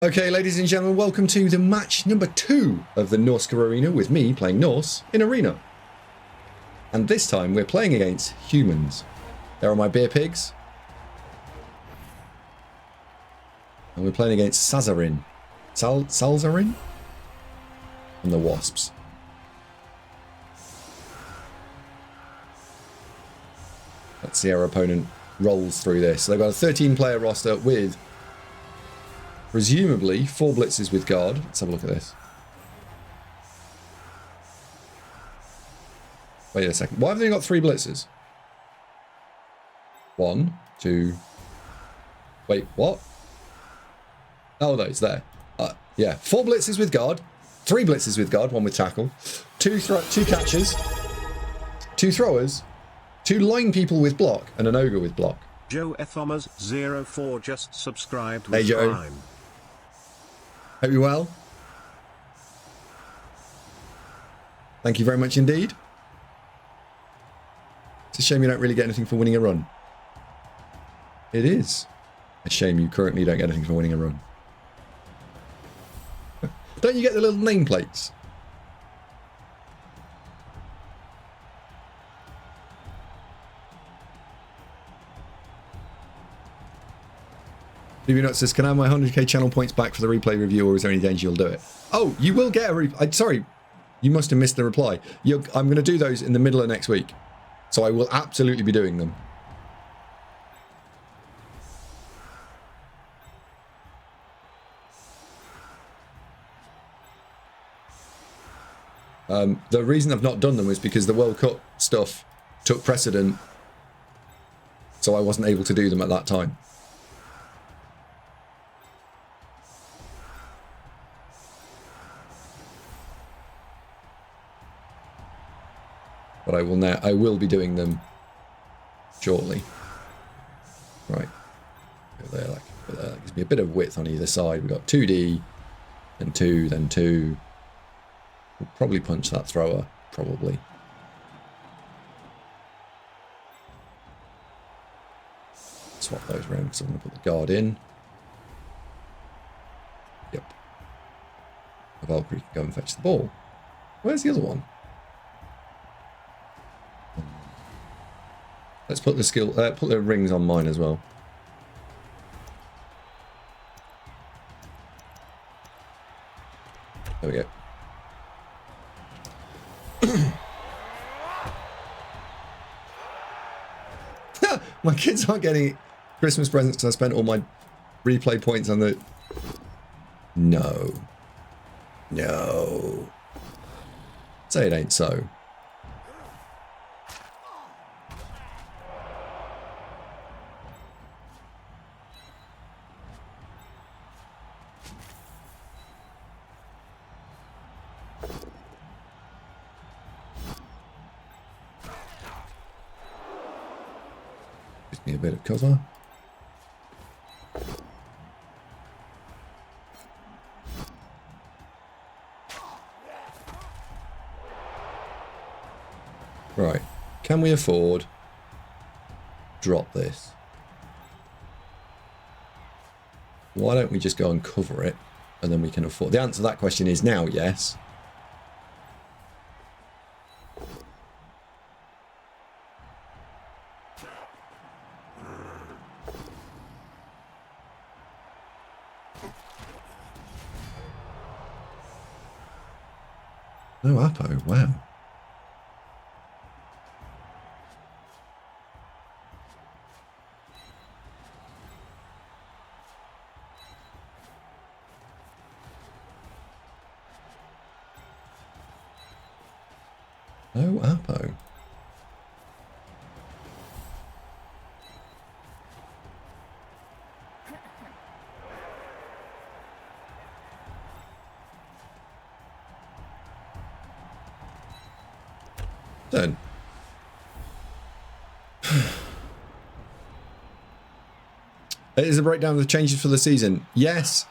Okay, ladies and gentlemen, welcome to the match number 2 of the Norse Arena with me playing Norse in Arena. And this time we're playing against humans. There are my beer pigs. And we're playing against Sazarin. Salzarin? And the wasps. Let's see how our opponent rolls through this. So they've got a 13-player roster with presumably 4 blitzes with guard. Let's have a look at this. Wait a second. Why have they got 3 blitzes? 1, 2. Wait, what? Oh, no, it's there. Yeah, 4 blitzes with guard, 3 blitzes with guard, 1 with tackle, 2 catches, 2 throwers, 2 line people with block, and an ogre with block. Joe Ethomas 04 just subscribed with Hey, Joe. Prime. Hope you're well. Thank you very much indeed. It's a shame you don't really get anything for winning a run. It is a shame you currently don't get anything for winning a run. Don't you get the little nameplates? BB Nut says, can I have my 100k channel points back for the replay review, or is there any danger you'll do it? Oh, you will get a replay. Sorry, you must have missed the reply. I'm going to do those in the middle of next week. So I will absolutely be doing them. The reason I've not done them is because the World Cup stuff took precedent. So I wasn't able to do them at that time. But I will be doing them shortly. Right. Go there, that gives me a bit of width on either side. We've got 2D, then 2, then 2. We'll probably punch that thrower, probably. Swap those around because I'm going to put the guard in. Yep. The Valkyrie can go and fetch the ball. Where's the other one? Let's put the put the rings on mine as well. There we go. My kids aren't getting Christmas presents because I spent all my replay points on the... No. No. Say it ain't so. Gives me a bit of cover. Right, can we afford drop this? Why don't we just go and cover it and then we can afford... The answer to that question is now, yes. No Apo, wow. No Apo. Done. It is a breakdown of the changes for the season. Yes,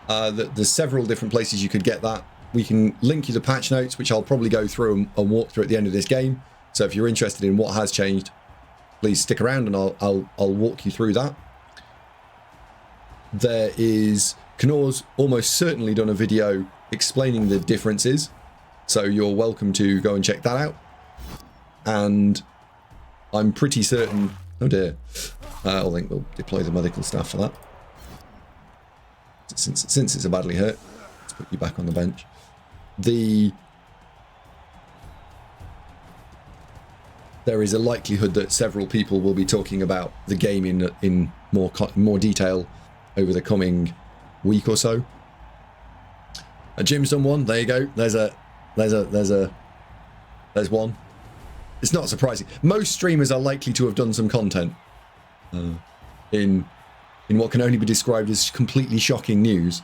there's several different places you could get that. We can link you the patch notes, which I'll probably go through and walk through at the end of this game. So if you're interested in what has changed, please stick around and I'll walk you through that. There is Knorr's almost certainly done a video explaining the differences, so you're welcome to go and check that out. And I'm pretty certain... Oh dear. I think we'll deploy the medical staff for that. Since it's a badly hurt, let's put you back on the bench. There is a likelihood that several people will be talking about the game in more detail over the coming week or so. Jim's done one. There you go. There's one. It's not surprising. Most streamers are likely to have done some content in what can only be described as completely shocking news.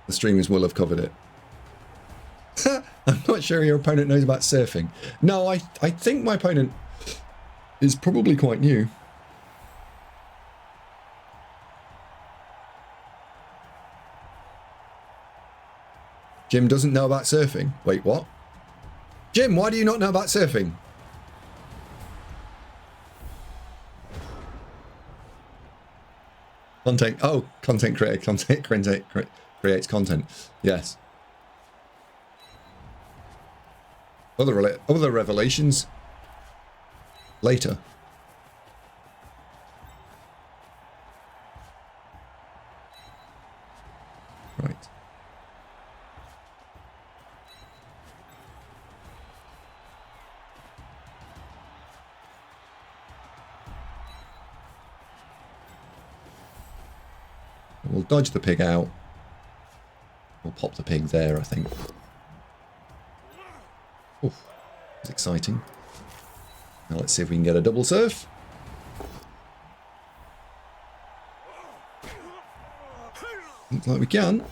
The streamers will have covered it. I'm not sure your opponent knows about surfing. No, I think my opponent is probably quite new. Jim doesn't know about surfing. Wait, what? Jim, why do you not know about surfing? Content. Oh, content creator. Content creates content. Yes. Other revelations later. Right. We'll dodge the pig out. We'll pop the pig there, I think. Oof, that's exciting. Now let's see if we can get a double surf. Looks like we can.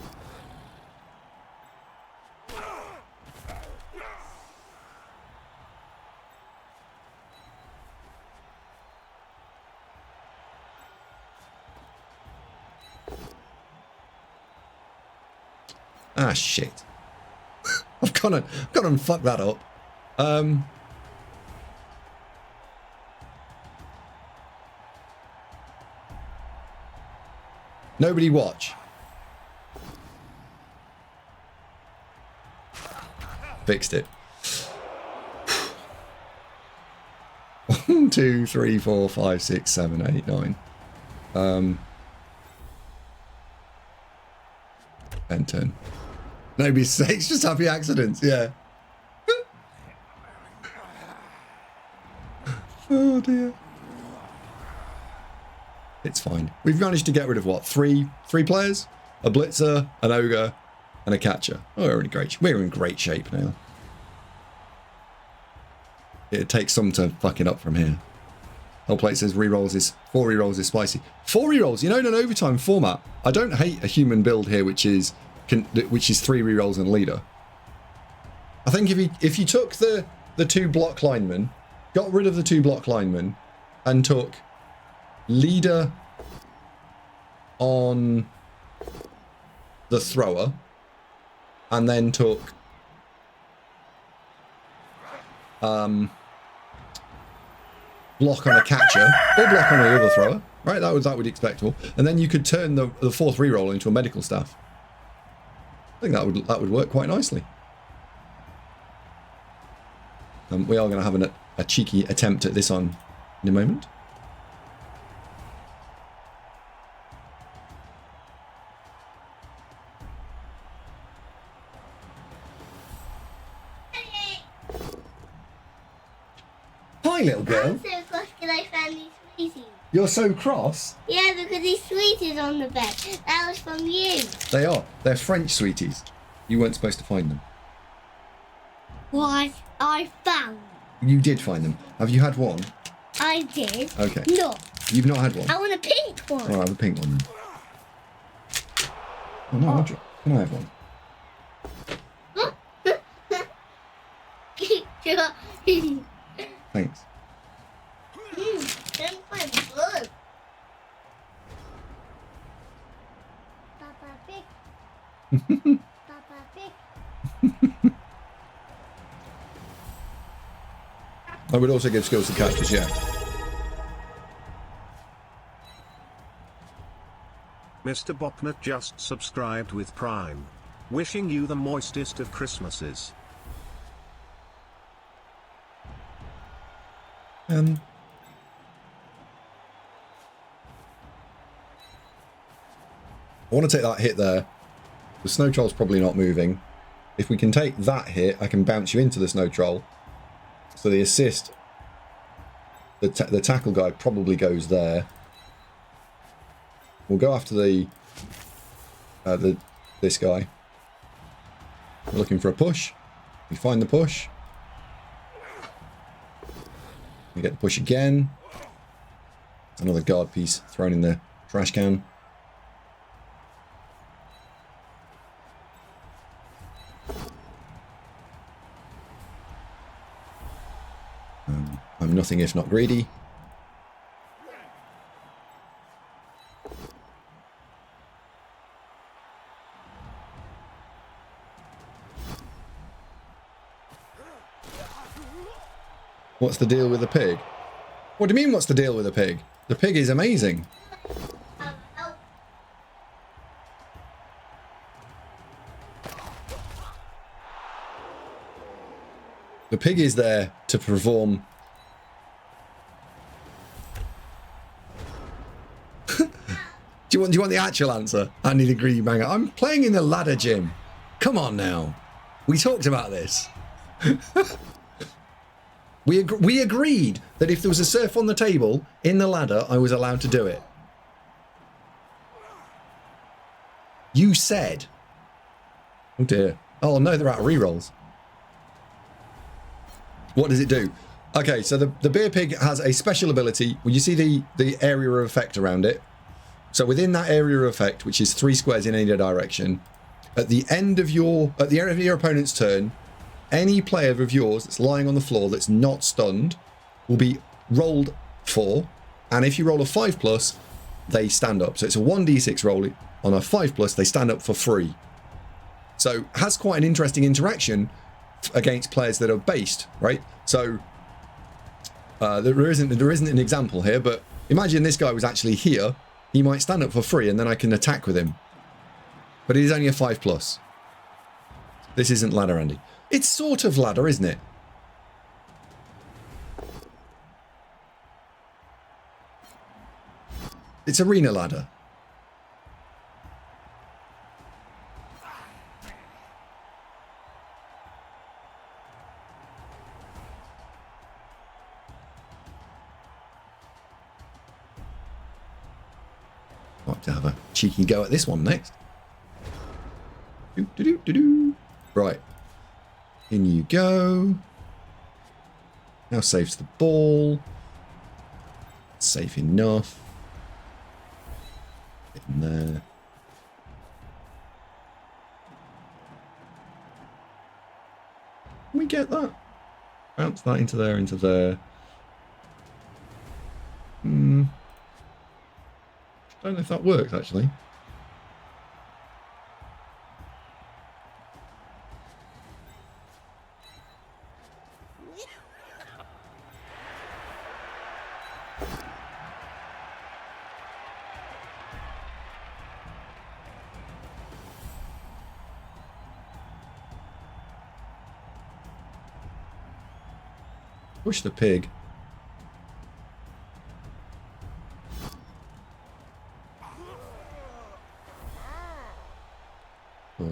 Ah, shit. I've gone and fucked that up. Nobody watch. Fixed it. 1, 2, 3, 4, 5, 6, 7, 8, 9. And 10. No mistakes, just happy accidents, yeah. Oh dear. It's fine. We've managed to get rid of what? Three players? A blitzer, an ogre, and a catcher. Oh, we're in great shape now. It takes some to fuck it up from here. Whole plate says 4 rerolls is spicy. 4 rerolls, you know, in an overtime format, I don't hate a human build here, which is 3 rerolls and leader. I think if you took the 2 block linemen, got rid of the 2 block linemen, and took leader on the thrower, and then took block on a catcher or block on another thrower, right? That would be expectable, and then you could turn the 4th reroll into a medical staff. I think that would work quite nicely. We are going to have a cheeky attempt at this in a moment. Hi, little girl. I'm so cross because I found these sweeties. You're so cross. Yeah, because these sweeties on the bed. That was from you. They are. They're French sweeties. You weren't supposed to find them. What I found. You did find them. Have you had one? I did. Okay. No. You've not had one? I want a pink one. All right, have a pink one then. Oh, no, can I have one? Thanks. That's quite good. Papa Pig. Papa Pig. I would also give skills to catchers, yeah. Mr. Bopnut just subscribed with Prime. Wishing you the moistest of Christmases. I want to take that hit there. The snow troll's probably not moving. If we can take that hit, I can bounce you into the snow troll. So the assist, the tackle guy probably goes there. We'll go after this guy. We're looking for a push. We find the push. We get the push again. Another guard piece thrown in the trash can. I'm nothing if not greedy. What's the deal with the pig? What do you mean, what's the deal with the pig? The pig is amazing. The pig is there to perform. Do you want the actual answer? I need a greedy banger. I'm playing in the ladder gym. Come on now. We talked about this. We agreed that if there was a surf on the table in the ladder, I was allowed to do it. You said. Oh dear. Oh no, they're out of rerolls. What does it do? Okay, so the beer pig has a special ability. Well, you see the area of effect around it. So within that area of effect, which is 3 squares in any direction, at the end of your opponent's turn, any player of yours that's lying on the floor that's not stunned will be rolled for, and if you roll a 5+, they stand up. So it's a 1d6 roll. On a 5+, they stand up for free. So has quite an interesting interaction against players that are based, right? So there isn't an example here, but imagine this guy was actually here. He might stand up for free, and then I can attack with him. But it is only a 5+. This isn't ladder, Andy. It's sort of ladder, isn't it? It's arena ladder. Like to have a cheeky go at this one next. Right. In you go. Now saves the ball. Safe enough. Get in there. Can we get that? Bounce that into there, into there. Don't know if that works, actually. Push the pig. Push.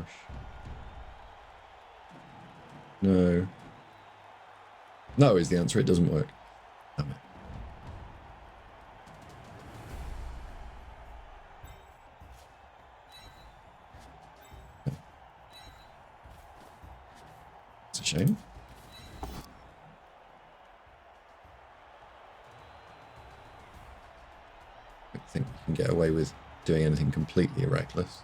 No. No is the answer. It doesn't work. Damn it. It's a shame. I don't think we can get away with doing anything completely reckless.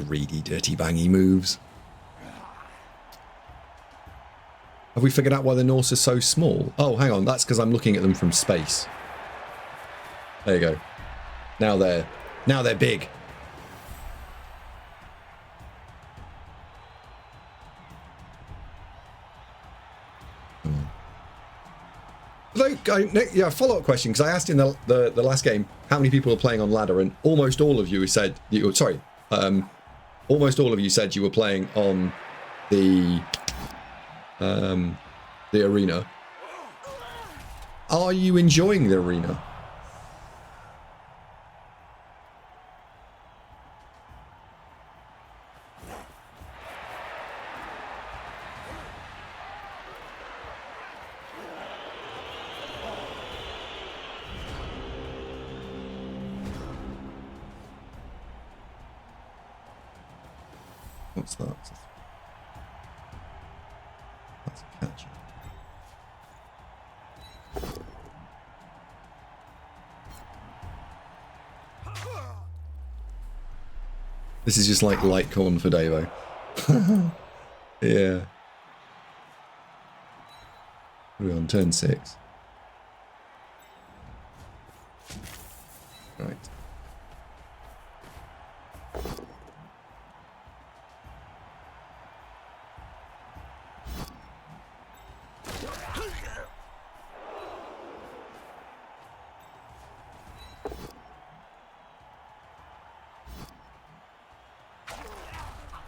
Greedy, dirty, bangy moves. Have we figured out why the Norse are so small? Oh, hang on. That's because I'm looking at them from space. There you go. Now they're big. Yeah, follow-up question, because I asked in the last game how many people were playing on ladder, and almost all of you said almost all of you said you were playing on the arena. Are you enjoying the arena? What's that? That's a catcher. This is just like light corn for Davo. Yeah. We're on turn 6. Right.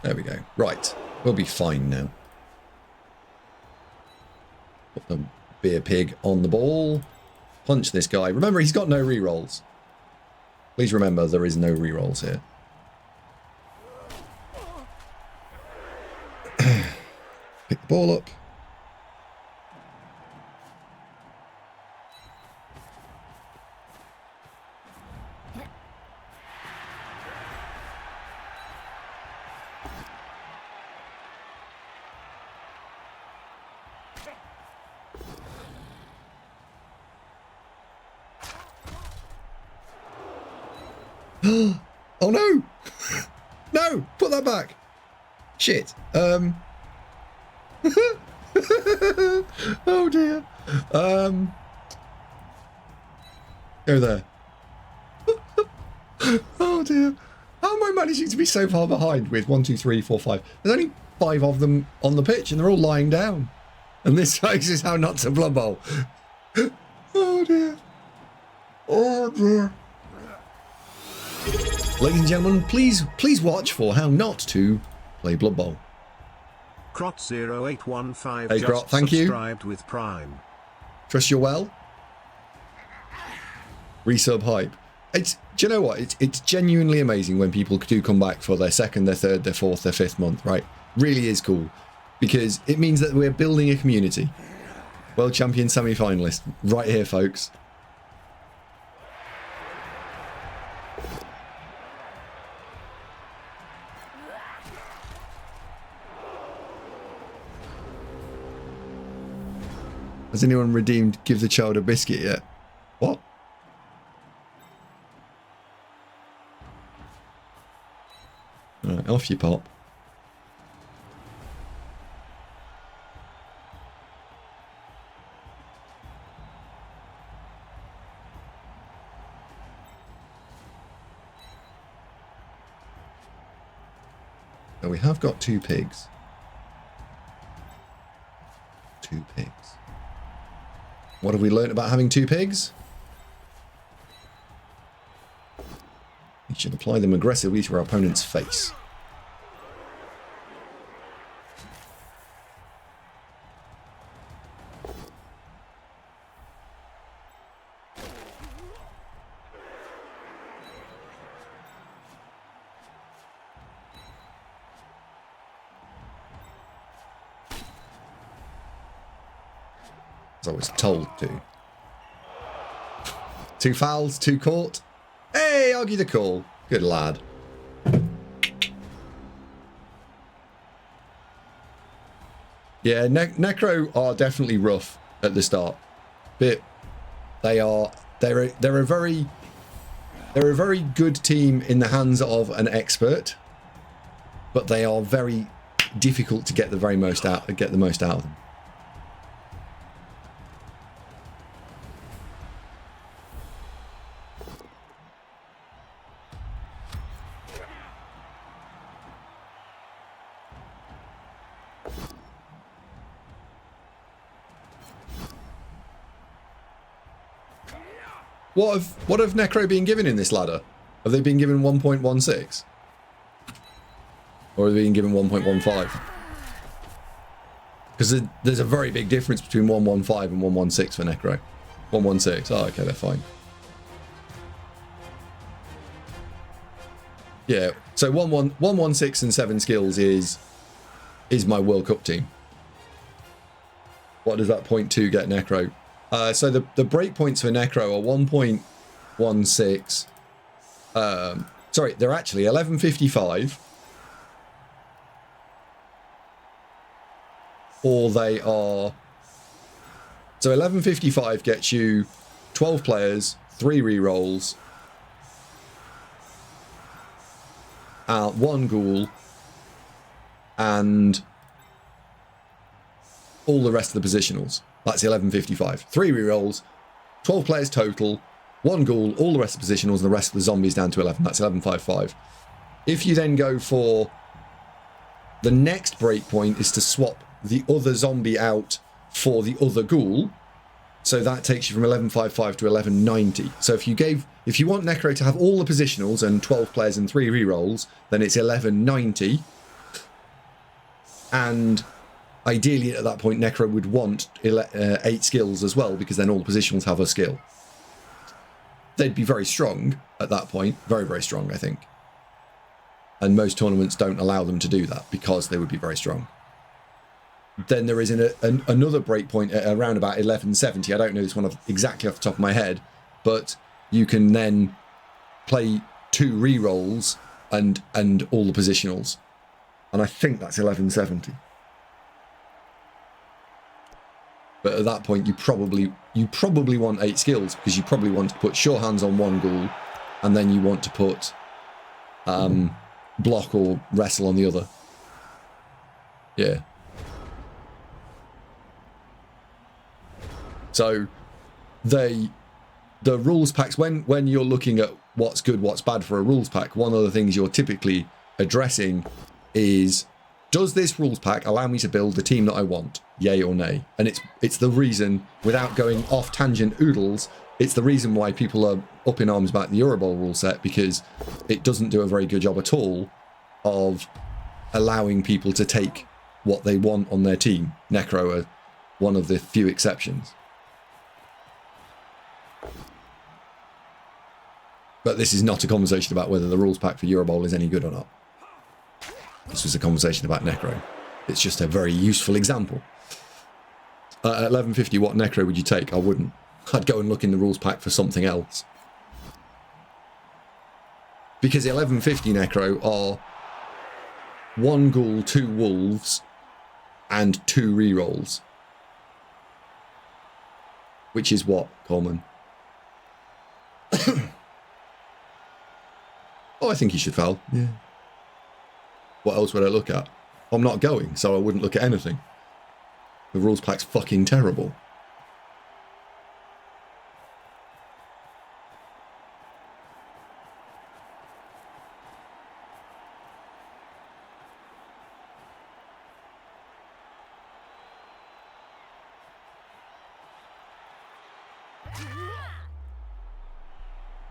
There we go. Right. We'll be fine now. Put the beer pig on the ball. Punch this guy. Remember, he's got no rerolls. Please remember, there is no rerolls here. Pick the ball up. Oh no! No! Put that back! Shit. Oh dear. Go there. Oh dear. How am I managing to be so far behind with 1, 2, 3, 4, 5? There's only 5 of them on the pitch and they're all lying down. And this is how not to Blood Bowl. Oh dear. Oh dear. Ladies and gentlemen, please watch for how not to play Blood Bowl. Crot0815 hey, Crot, thank you. Subscribed with Prime. Trust you're well. Resub hype. Do you know what? It's genuinely amazing when people do come back for their 2nd, their 3rd, their 4th, their 5th month, right? Really is cool. Because it means that we're building a community. World champion semi-finalist. Right here, folks. Has anyone redeemed Give the Child a Biscuit yet? What? Alright, off you pop. So we have got 2 pigs. 2 pigs. What have we learnt about having 2 pigs? We should apply them aggressively to our opponent's face. As I was told to. 2 fouls, 2 caught. Hey, argue the call. Good lad. Yeah, Necro are definitely rough at the start, but they're a very good team in the hands of an expert, but they are very difficult to get the most out of them. What have Necro been given in this ladder? Have they been given 1.16? Or have they been given 1.15? Because there's a very big difference between 115 and 116 for Necro. 116. Oh, okay, they're fine. Yeah, so 116 and 7 skills is my World Cup team. What does that 0.2 get Necro? So the breakpoints for Necro are 1.16. Sorry, they're actually 1155. Or they are... So 1155 gets you 12 players, 3 rerolls, 1 ghoul, and all the rest of the positionals. That's 1155. 3 rerolls, 12 players total, 1 ghoul, all the rest of the positionals, and the rest of the zombies down to 11. That's 1155. If you then go for... The next breakpoint is to swap the other zombie out for the other ghoul. So that takes you from 1155 to 1190. So if you want Necro to have all the positionals and 12 players and 3 rerolls, then it's 1190. And ideally at that point Necro would want 8 skills as well, because then all the positionals have a skill. They'd be very strong at that point. Very, very strong, I think. And most tournaments don't allow them to do that because they would be very strong. Then there is another breakpoint at around about 1170. I don't know this one exactly off the top of my head, but you can then play 2 rerolls and all the positionals, and I think that's 1170. But at that point, you probably want 8 skills, because you probably want to put sure hands on 1 ghoul, and then you want to put block or wrestle on the other. Yeah. So the rules packs, when you're looking at what's good, what's bad for a rules pack, one of the things you're typically addressing is, does this rules pack allow me to build the team that I want? Yay or nay? And it's the reason, without going off tangent oodles, it's the reason why people are up in arms about the Eurobowl rule set, because it doesn't do a very good job at all of allowing people to take what they want on their team. Necro are one of the few exceptions. But this is not a conversation about whether the rules pack for Eurobowl is any good or not. This was a conversation about Necro. It's just a very useful example. At 1150, what Necro would you take? I wouldn't. I'd go and look in the rules pack for something else. Because 1150 Necro are 1 ghoul, 2 wolves, and 2 rerolls. Which is what, Coleman? Oh, I think he should foul. Yeah. What else would I look at? I'm not going, so I wouldn't look at anything. The rules pack's fucking terrible.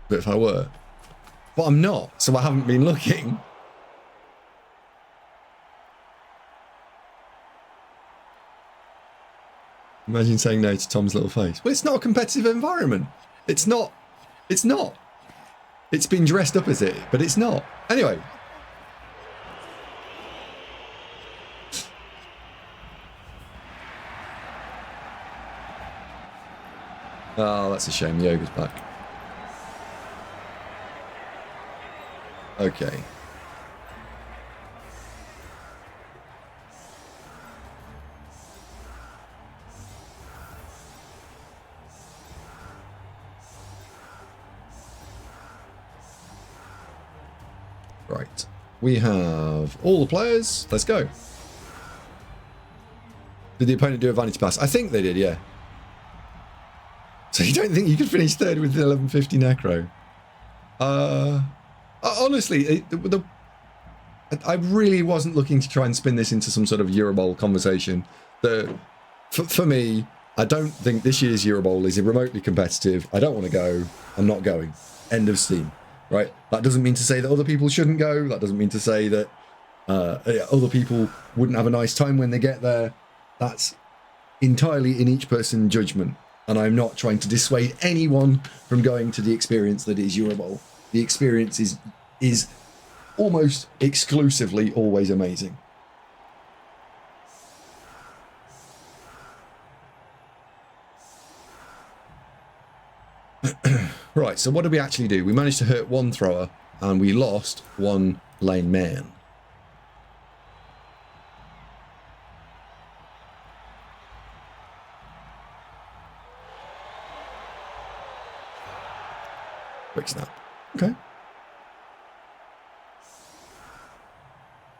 But if I were. But I'm not, so I haven't been looking. Imagine saying no to Tom's little face. Well, it's not a competitive environment. It's not. It's not. It's been dressed up as it, but it's not. Anyway. Oh, that's a shame. The ogre's back. Okay. Right. we have all the players. Let's go. Did the opponent do a vanity pass? I think they did, yeah. So you don't think you could finish third with the 1150 Necro? Honestly, I really wasn't looking to try and spin this into some sort of Eurobowl conversation. For me, I don't think this year's Eurobowl is remotely competitive. I don't want to go. I'm not going. End of steam. Right? That doesn't mean to say that other people shouldn't go. That doesn't mean to say that other people wouldn't have a nice time when they get there. That's entirely in each person's judgment. And I'm not trying to dissuade anyone from going to the experience that is Eurobowl. The experience is almost exclusively always amazing. Right, so what did we actually do? We managed to hurt one thrower and we lost one lane man. Quick snap. Okay.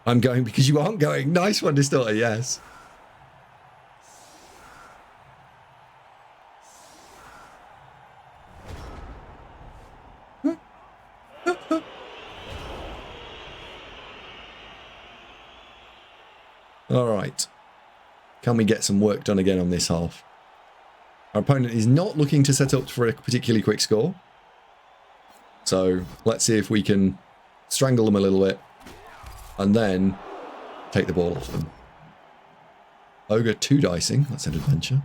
I'm going because you aren't going. Nice one, Distorter, yes. All right. Can we get some work done again on this half? Our opponent is not looking to set up for a particularly quick score. So let's see if we can strangle them a little bit and then take the ball off them. Ogre 2 dicing. That's an adventure.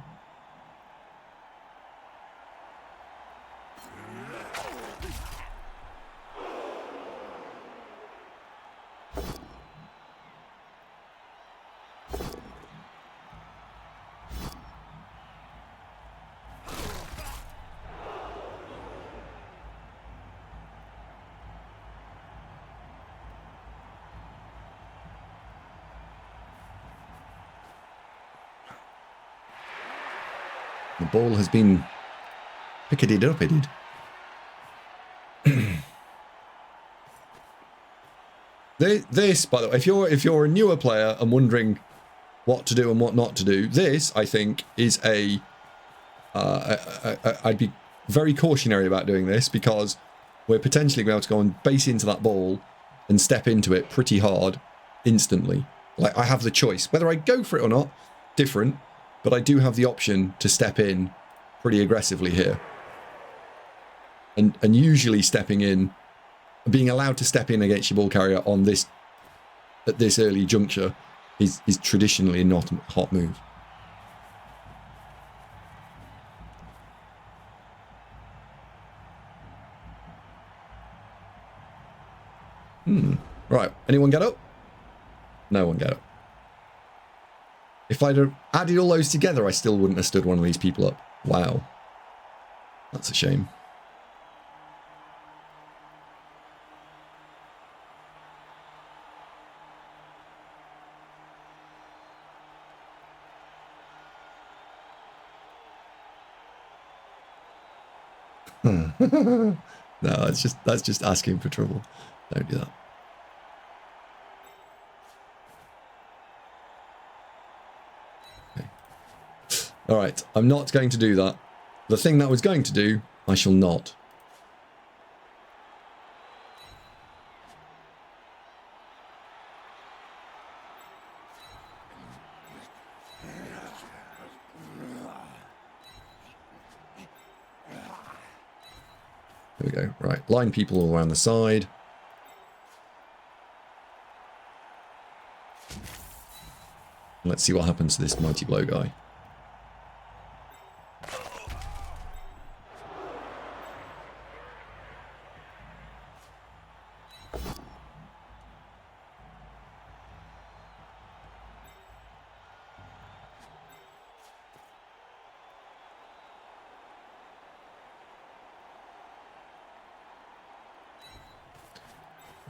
The ball has been pickety-uppity. This, by the way, if you're a newer player and wondering what to do and what not to do, this, I think, is I'd be very cautionary about doing this because we're potentially going to be able to go and base into that ball and step into it pretty hard instantly. Like, I have the choice. Whether I go for it or not, different. But I do have the option to step in pretty aggressively here. And usually stepping in, being allowed to step in against your ball carrier on this, at this early juncture is traditionally not a hot move. Right, anyone get up? No one get up. If I'd have added all those together, I still wouldn't have stood one of these people up. Wow. That's a shame. No, that's just asking for trouble. Don't do that. All right, I'm not going to do that. The thing that I was going to do, I shall not. There we go. Right, line people all around the side. Let's see what happens to this mighty blow guy.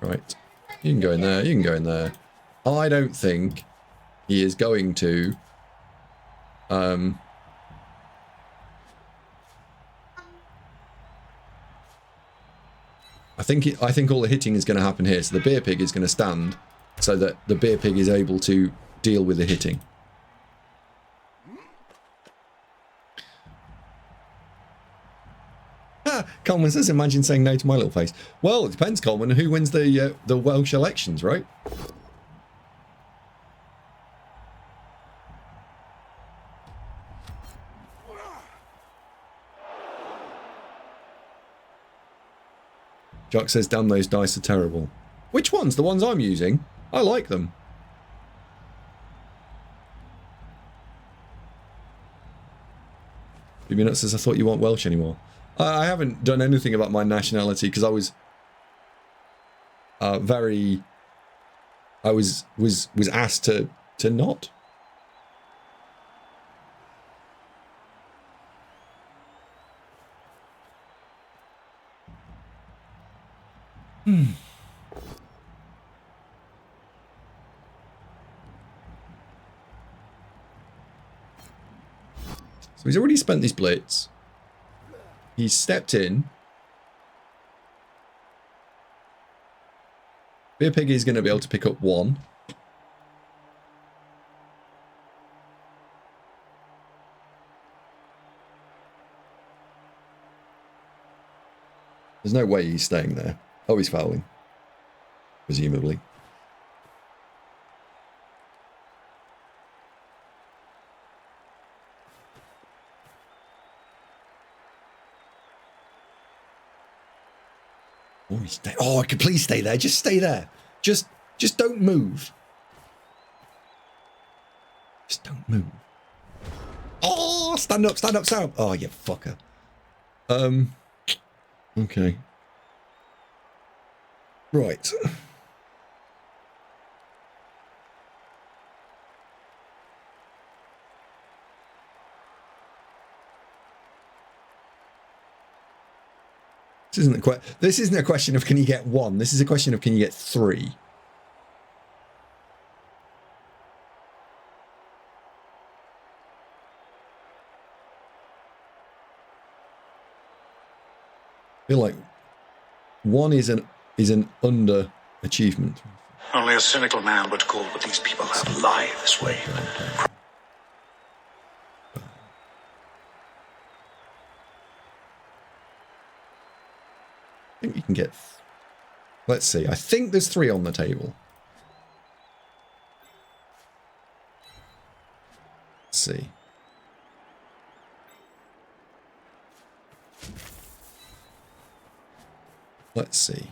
Right, you can go in there, you can go in there. I don't think he is going to I think all the hitting is going to happen here. So the beer pig is going to stand so that the beer pig is able to deal with the hitting. Coleman says, imagine saying no to my little face. Well, it depends, Coleman, who wins the Welsh elections, right? Jock says, damn, those dice are terrible. Which ones? The ones I'm using? I like them. Nuts says, I thought you weren't Welsh anymore. I haven't done anything about my nationality because I was I was asked to not. So he's already spent his blitz. He's stepped in. Beer Pig is going to be able to pick up one. There's no way he's staying there. Oh, he's fouling. Presumably. Oh, I could please stay there. Just stay there. Just don't move. Just don't move. Oh, stand up, stand up, stand up. Oh, you fucker. Okay. Right. This isn't a question of can you get one. This is a question of can you get three. I feel like one is an underachievement. Only a cynical man would call what these people have lie this way. Okay. I think you can get... Let's see. I think there's 3 on the table. Let's see. Let's see.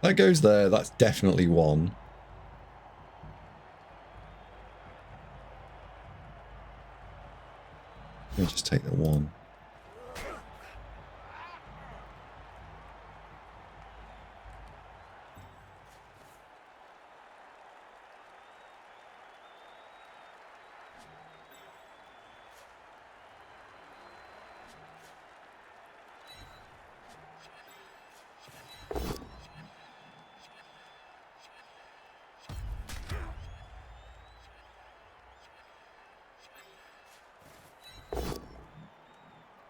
That goes there. That's definitely one. Let me just take the one.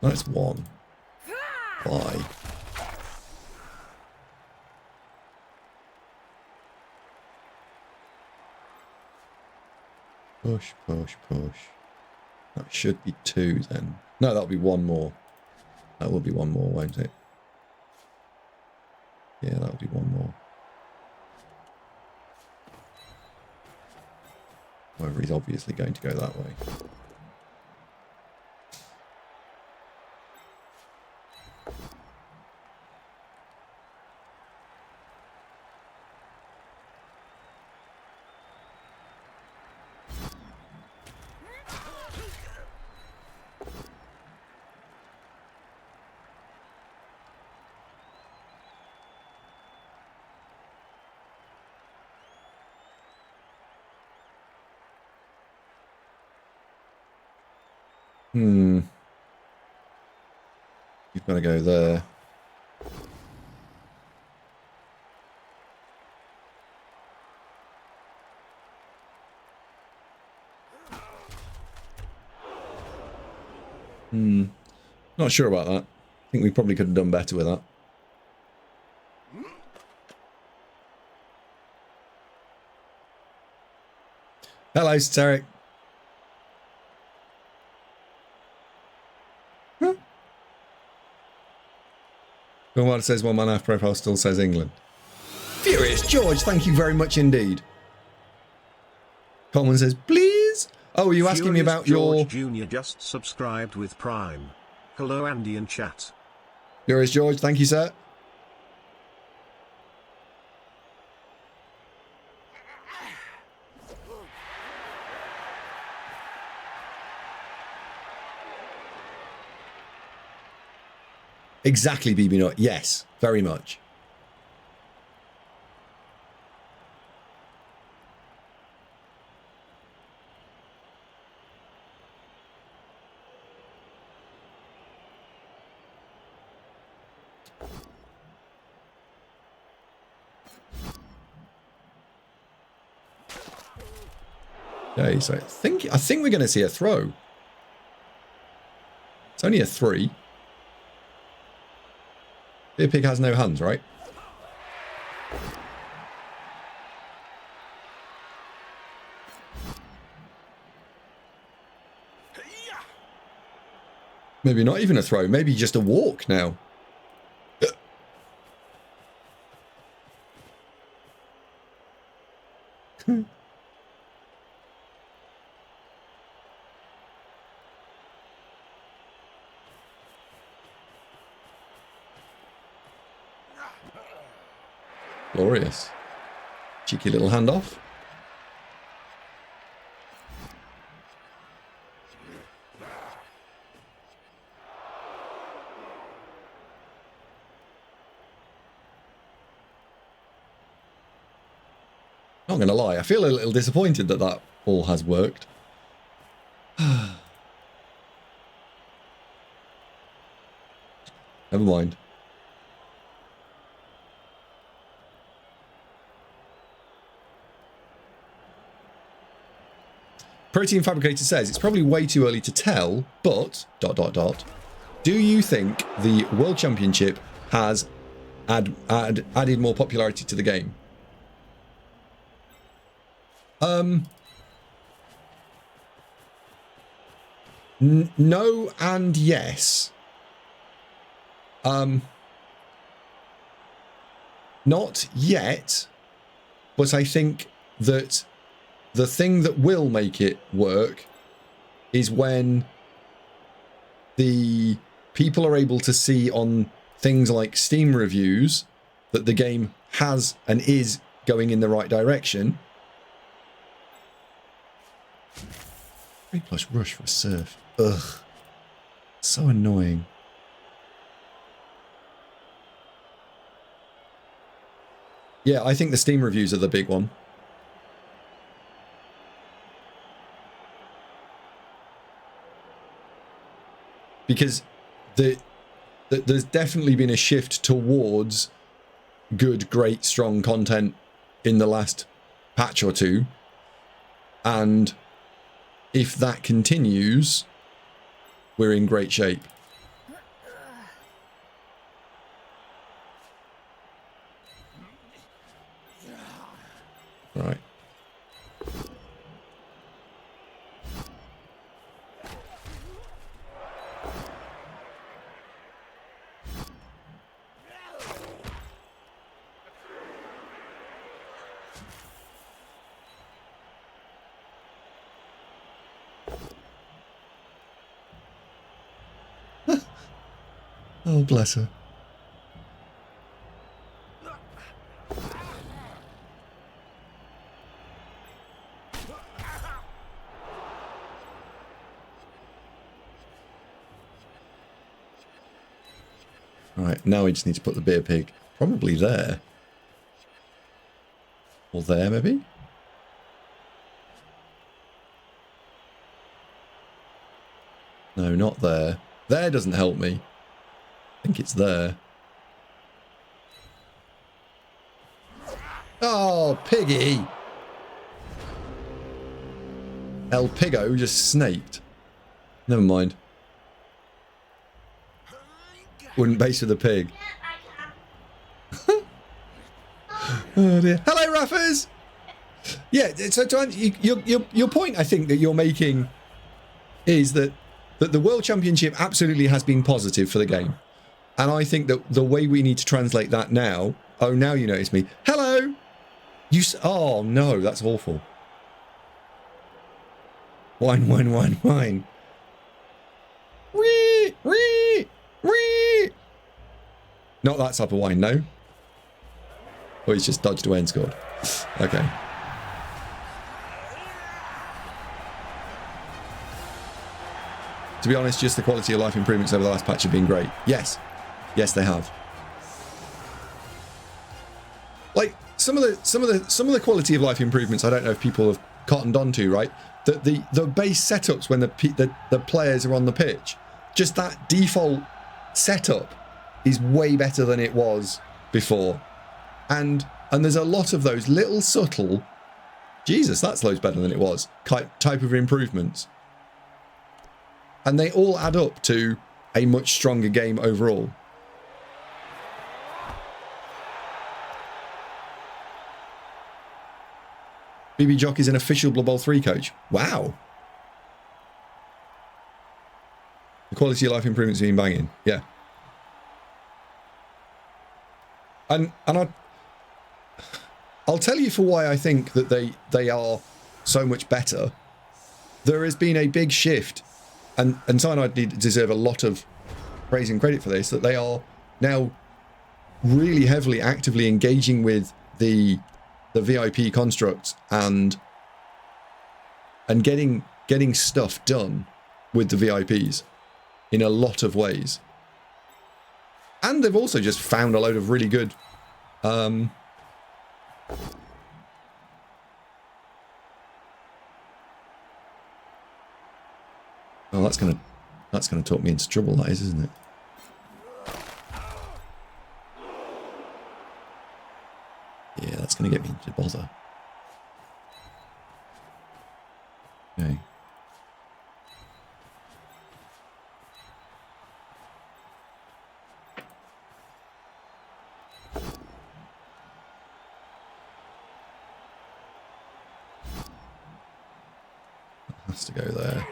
That's one. Why? Push, push, push. That should be 2 then. No, that'll be 1 more. That will be 1 more, won't it? Yeah, that'll be 1 more. However, he's obviously going to go that way. You've got to go there. Not sure about that. I think we probably could have done better with that. Hello, Steric. Huh? While it says 1 man half profile still says England. Furious George, thank you very much indeed. Coleman says, please. Oh, are you asking me about George your... Jr. just subscribed with Prime. Hello, Andy and chat. Furious George, thank you, sir. Exactly, BB Nut. Yes, very much. Okay, so I think we're going to see a throw. It's only a 3. Beer Pig has no hands, right? Maybe not even a throw. Maybe just a walk now. Glorious. Cheeky little handoff. Not going to lie, I feel a little disappointed that that all has worked. Never mind. Protein Fabricator says, it's probably way too early to tell, but... ... Do you think the World Championship has added more popularity to the game? No and yes. Not yet, but I think that the thing that will make it work is when the people are able to see on things like Steam reviews that the game has and is going in the right direction. 3+ rush for a surf. Ugh. So annoying. Yeah, I think the Steam reviews are the big one. Because there's definitely been a shift towards good, great, strong content in the last patch or two. And if that continues, we're in great shape. Right. Oh, bless her. Right, now we just need to put the beer pig probably there. Or there, maybe? No, not there. There doesn't help me. I think it's there. Oh, piggy! El Pigo just snaked. Never mind. Wouldn't base with a pig. Oh dear. Hello, Raffers! Yeah, so to answer, your point, I think, that you're making is that the World Championship absolutely has been positive for the game. And I think that the way we need to translate that now... Oh, now you notice me. Hello! Oh, no, that's awful. Wine, wine, wine, wine. Wee, wee, wee. Not that type of wine, no. Or he's just dodged away and scored. Okay. To be honest, just the quality of life improvements over the last patch have been great. Yes. Yes, they have. Like some of the quality of life improvements, I don't know if people have cottoned onto, right? The base setups when the players are on the pitch, just that default setup is way better than it was before. And there's a lot of those little subtle, Jesus, that's loads better than it was, type of improvements. And they all add up to a much stronger game overall. BB Jock is an official Blood Bowl 3 coach. Wow. The quality of life improvements have been banging. Yeah. And I'll tell you for why I think that they are so much better. There has been a big shift, and Cyanide deserve a lot of praise and credit for this, that they are now really heavily actively engaging with the VIP constructs and getting stuff done with the VIPs in a lot of ways. And they've also just found a load of really good oh, that's gonna talk me into trouble, that is, isn't it? Yeah, that's gonna get me into bother. Okay. Has to go there.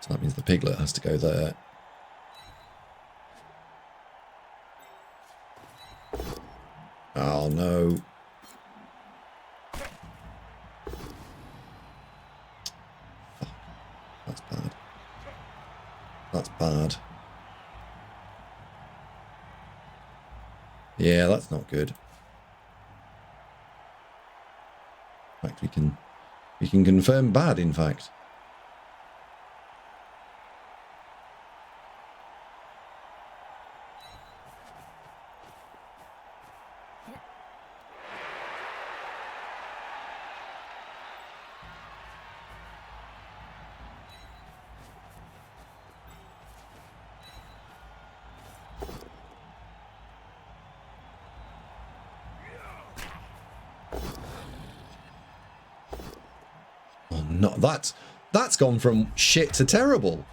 So that means the piglet has to go there. Oh no. That's bad. That's bad. Yeah, that's not good. In fact, we can confirm bad, in fact. No, that's gone from shit to terrible.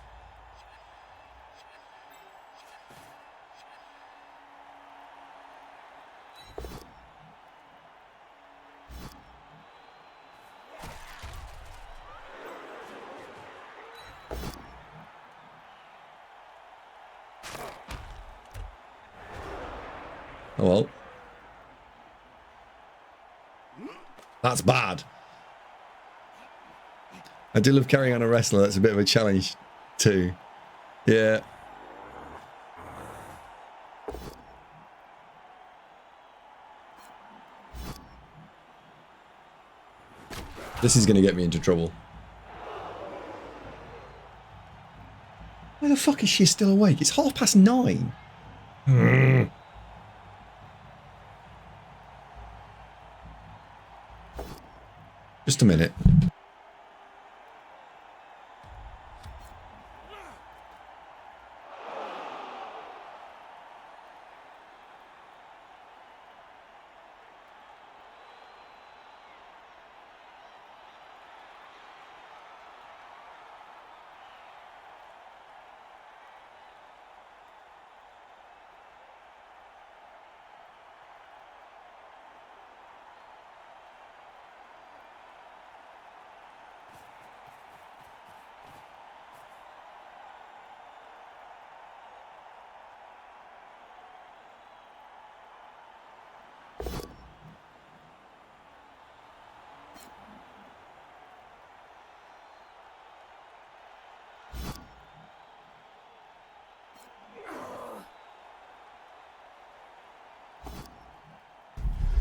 Oh well. That's bad. I do love carrying on a wrestler. That's a bit of a challenge too. Yeah. This is going to get me into trouble. Why the fuck is she still awake? It's 9:30. Just a minute.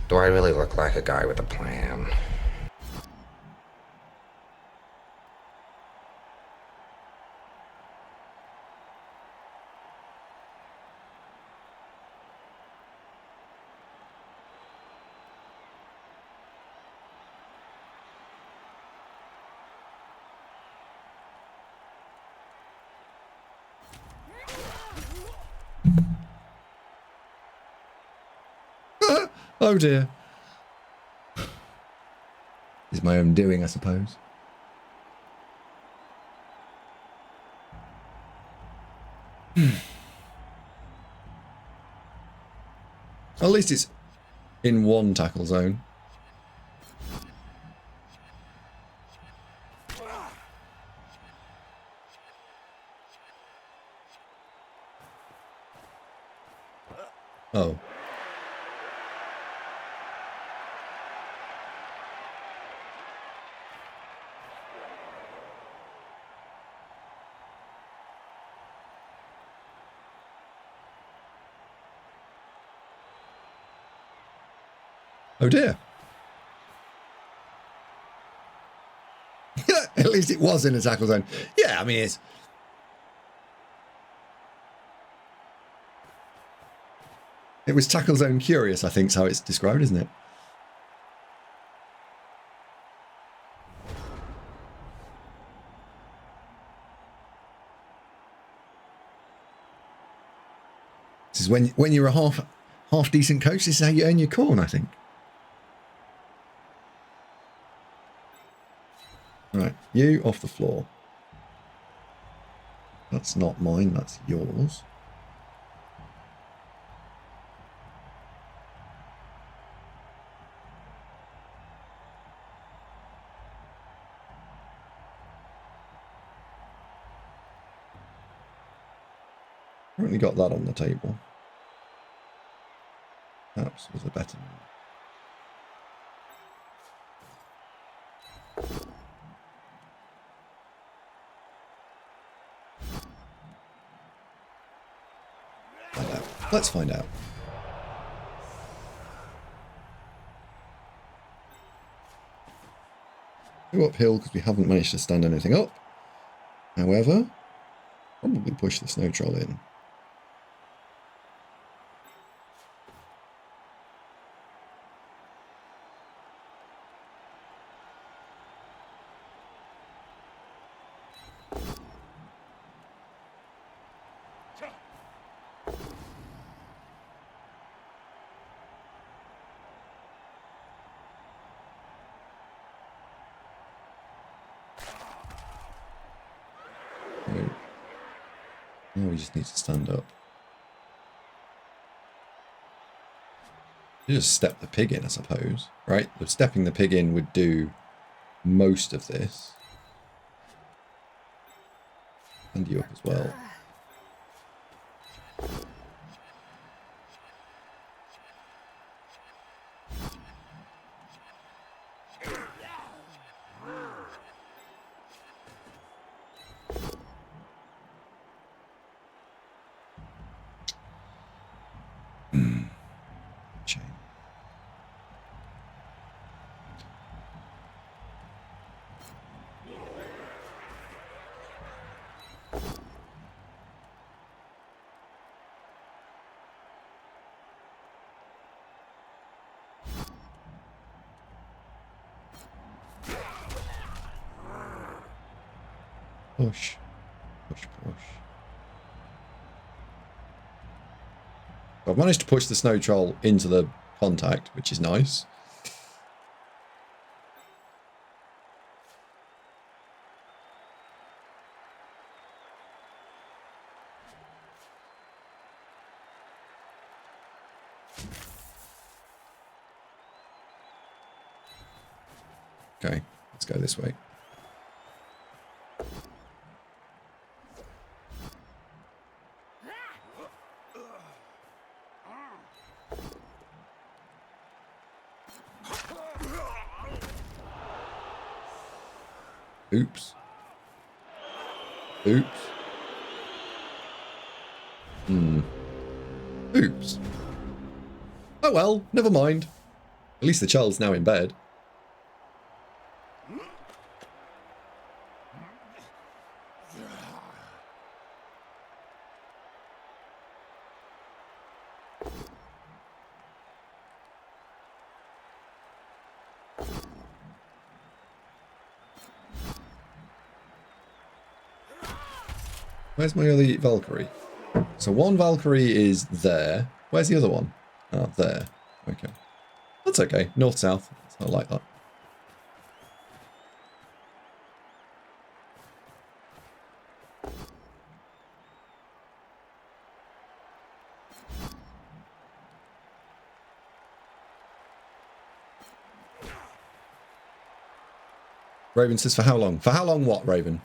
Do I really look like a guy with a plan? Oh dear. It's my own doing, I suppose. At least it's in one tackle zone. Oh. Oh dear. At least it was in a tackle zone. Yeah, I mean, it's... It was tackle zone curious, I think is how it's described, isn't it? This is when you're a half decent coach, this is how you earn your corn, I think. Right, you off the floor. That's not mine, that's yours. Currently got that on the table. Perhaps was a better move. Let's find out. Go uphill because we haven't managed to stand anything up. However, probably push the snow troll in. Now we just need to stand up. You just step the pig in, I suppose, right? But stepping the pig in would do most of this. And you up as well. Push. Push, push. I've managed to push the snow troll into the contact, which is nice. Okay, let's go this way. Oops. Oops. Oops. Oh well, never mind. At least the child's now in bed. Where's my other Valkyrie? So one Valkyrie is there. Where's the other one? Oh, there. Okay. That's okay. North-south. I like that. Raven says, for how long? For how long what, Raven?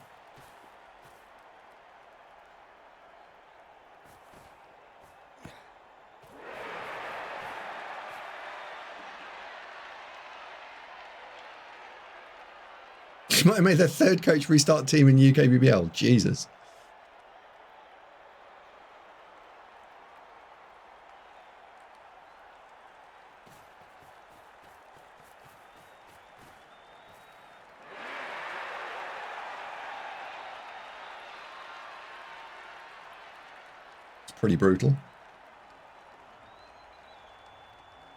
She might have made their third coach restart team in UK BBL. Jesus. It's pretty brutal.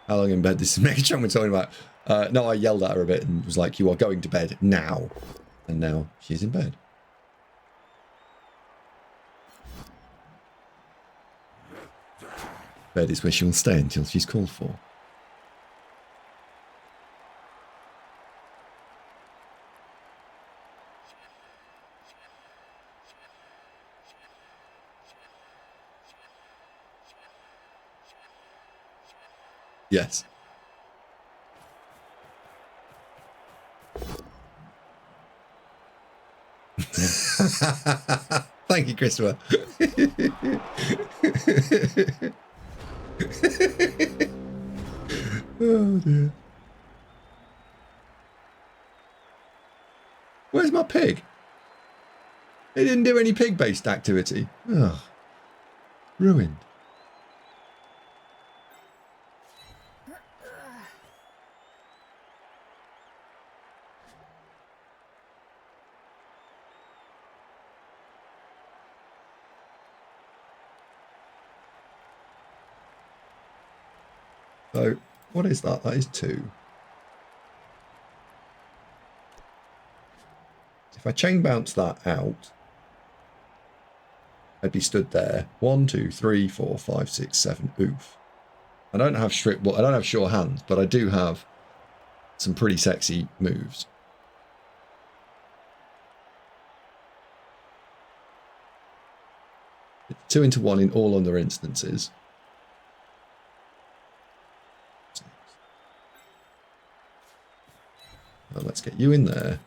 How long in bed? This is Megatron we're talking about. No, I yelled at her a bit and was like, you are going to bed now. And now she's in bed. Bed is where she will stay until she's called for. Yes. Thank you, Christopher. Oh dear. Where's my pig? It didn't do any pig-based activity. Ugh. Ruined. So, what is that? That is 2. If I chain bounce that out, I'd be stood there. 1, 2, 3, 4, 5, 6, 7. Oof. I don't have I don't have sure hands, but I do have some pretty sexy moves. It's 2 into 1 in all other instances. Well, let's get you in there.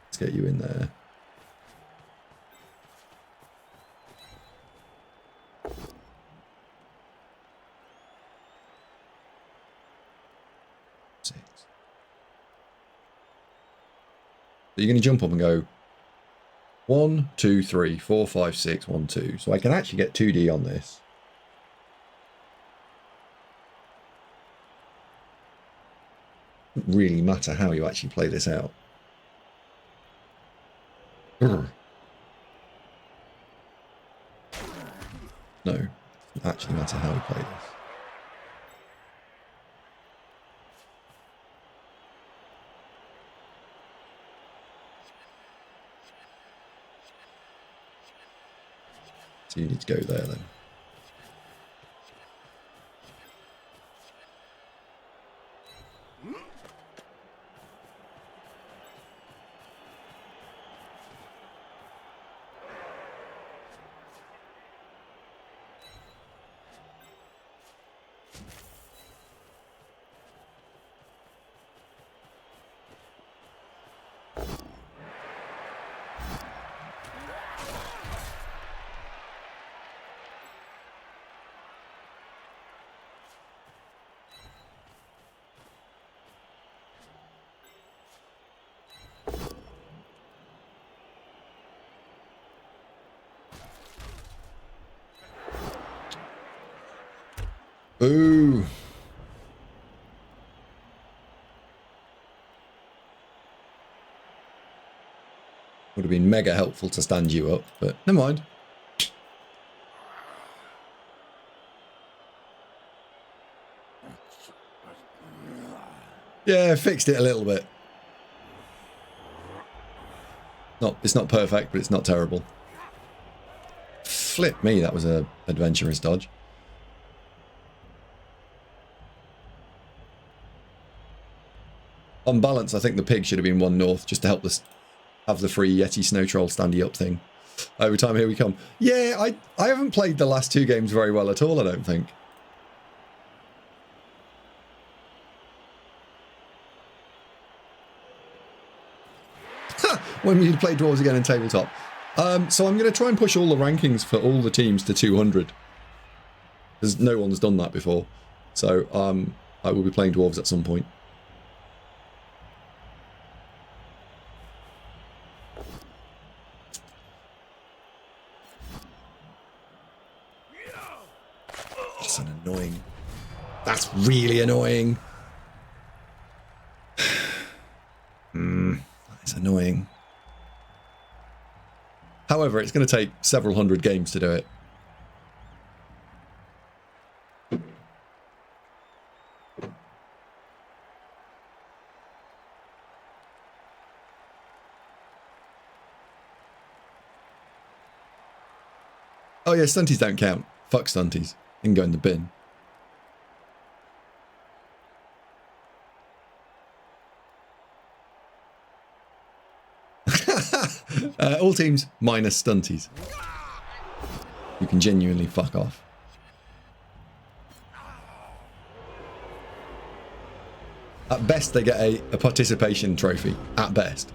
Let's get you in there. So you're going to jump up and go 1, 2, 3, 4, 5, 6, 1, 2. So I can actually get 2D on this. Doesn't really matter how you actually play this out. No, doesn't actually matter how we play this. So you need to go there then. Ooh. have been mega helpful to stand you up, but never mind. Yeah, fixed it a little bit. It's not perfect, but it's not terrible. Flip me, that was a adventurous dodge. On balance, I think the pig should have been 1 north just to help us have the free Yeti Snow Troll standy up thing. Over time, here we come. Yeah, I haven't played the last 2 games very well at all, I don't think. When we play dwarves again in tabletop. So I'm going to try and push all the rankings for all the teams to 200. Because no one's done that before. So I will be playing dwarves at some point. That's an annoying. That's really annoying. That is annoying. However, it's going to take several hundred games to do it. Oh yeah, stunties don't count. Fuck stunties. They can go in the bin. All teams minus stunties. You can genuinely fuck off. At best, they get a participation trophy. At best.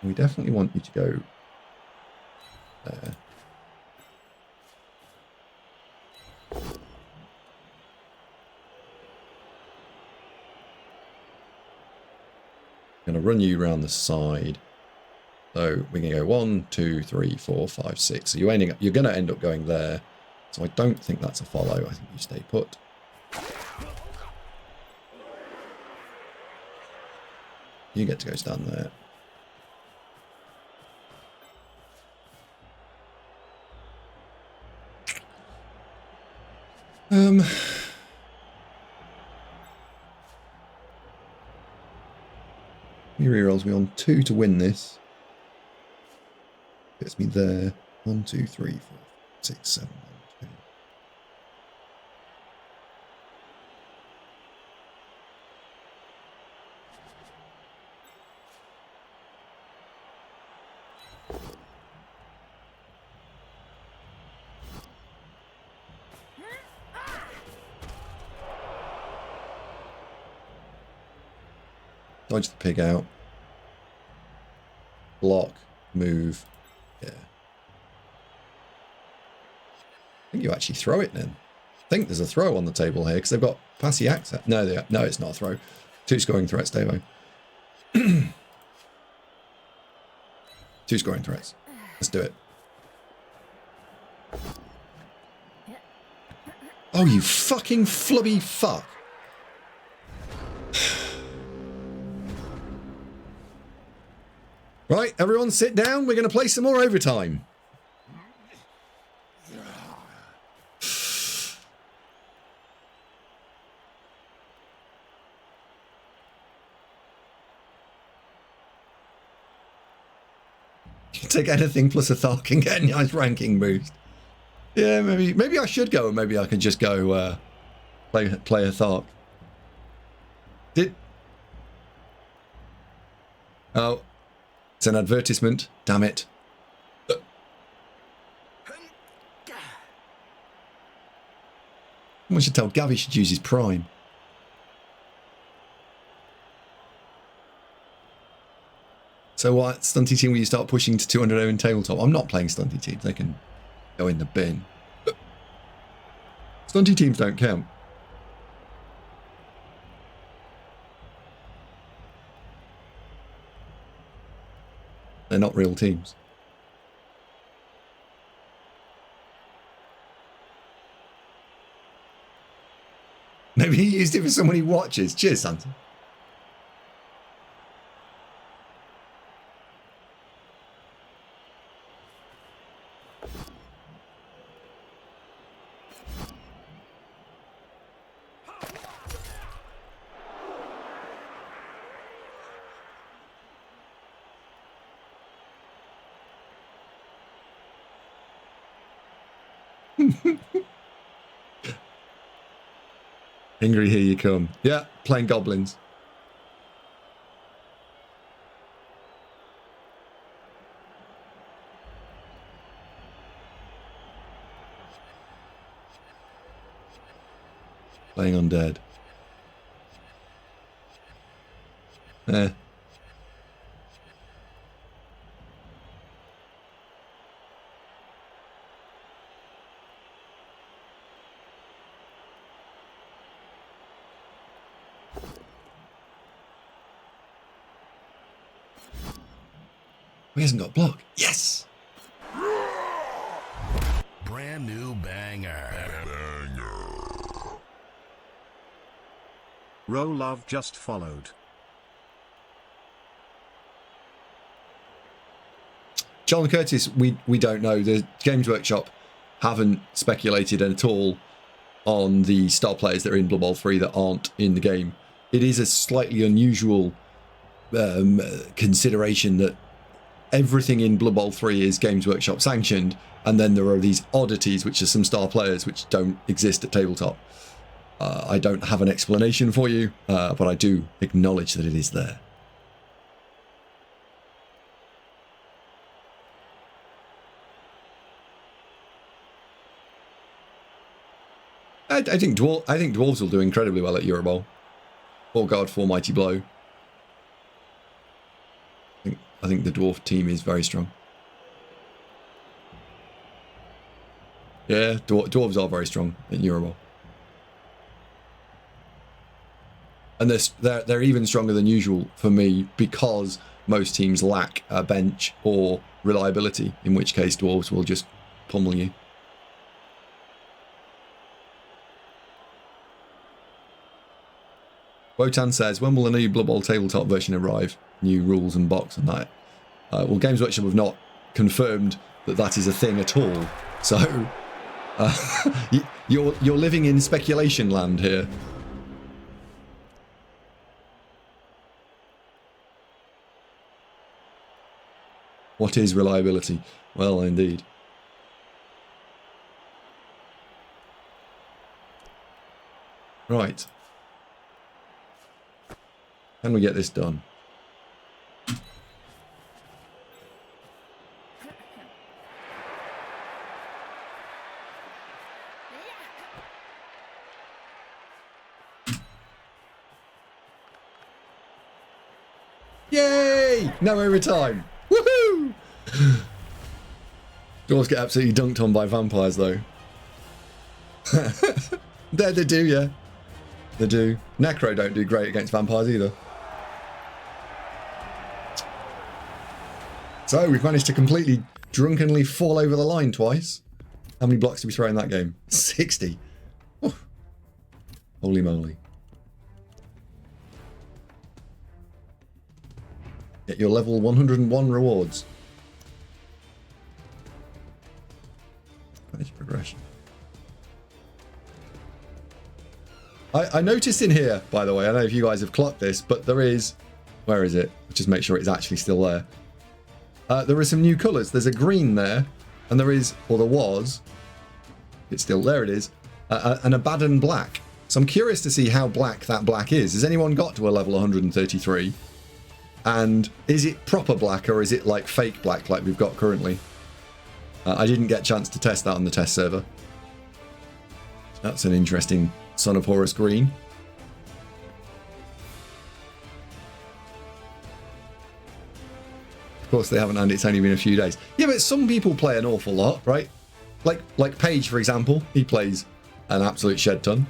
We definitely want you to go there. I'm going to run you around the side. So we can go 1, 2, 3, 4, 5, 6. So you're going to end up going there. So I don't think that's a follow. I think you stay put. You get to go stand there. Me rerolls me on 2 to win this. Gets me there. 1, 2, 3, 4, 6, 7, 1, 2. Dodge the pig out. Block. Move. Yeah. I think you actually throw it then. I think there's a throw on the table here because they've got passy access. No, no, it's not a throw. 2 scoring threats, Davo. 2 scoring threats. Let's do it. Oh, you fucking flubby fuck. Right, everyone sit down. We're going to play some more overtime. You take anything plus a Thark and get a nice ranking boost. Yeah, maybe I should go, and maybe I can just go play a Thark. Oh. It's an advertisement. Damn it. Someone should tell Gav he should use his prime. So what stunty team will you start pushing to 200 in tabletop? I'm not playing stunty teams. They can go in the bin. Stunty teams don't count. They're not real teams. Maybe he used it for someone he watches. Cheers, Santa. Ingrid, here you come. Yeah, playing goblins. Playing undead. Eh. He hasn't got block. Yes! Brand new banger. Rolov just followed. John Curtis, we don't know. The Games Workshop haven't speculated at all on the star players that are in Blood Bowl 3 that aren't in the game. It is a slightly unusual consideration that everything in Blood Bowl 3 is Games Workshop sanctioned, and then there are these oddities, which are some star players, which don't exist at tabletop. I don't have an explanation for you, but I do acknowledge that it is there. I think dwarves will do incredibly well at Eurobowl. 4 guard, 4 mighty blow. I think the dwarf team is very strong. Yeah, dwarves are very strong at Eurobowl. And they're even stronger than usual for me because most teams lack a bench or reliability, in which case dwarves will just pummel you. Wotan says, when will the new Blood Bowl tabletop version arrive? New rules and box and that. Well, Games Workshop have not confirmed that that is a thing at all. So you're living in speculation land here. What is reliability? Well, indeed. Right. Can we get this done? Yay! No overtime. Woohoo! Dwarves get absolutely dunked on by vampires, though. They do, yeah. They do. Necro don't do great against vampires either. So we've managed to completely drunkenly fall over the line twice. How many blocks did we throw in that game? 60. Oh. Holy moly. Get your level 101 rewards. Manage progression. I noticed in here, by the way, I don't know if you guys have clocked this, but there is... Where is it? Just make sure it's actually still there. There are some new colours. There's a green there, and there is, or there was, it's still there, it is, an Abaddon black. So I'm curious to see how black that black is. Has anyone got to a level 133? And is it proper black, or is it like fake black like we've got currently? I didn't get a chance to test that on the test server. That's an interesting Son of Horus green. Of course they haven't, and it's only been a few days. Yeah, but some people play an awful lot, right? Like Paige, for example. He plays an absolute shed ton.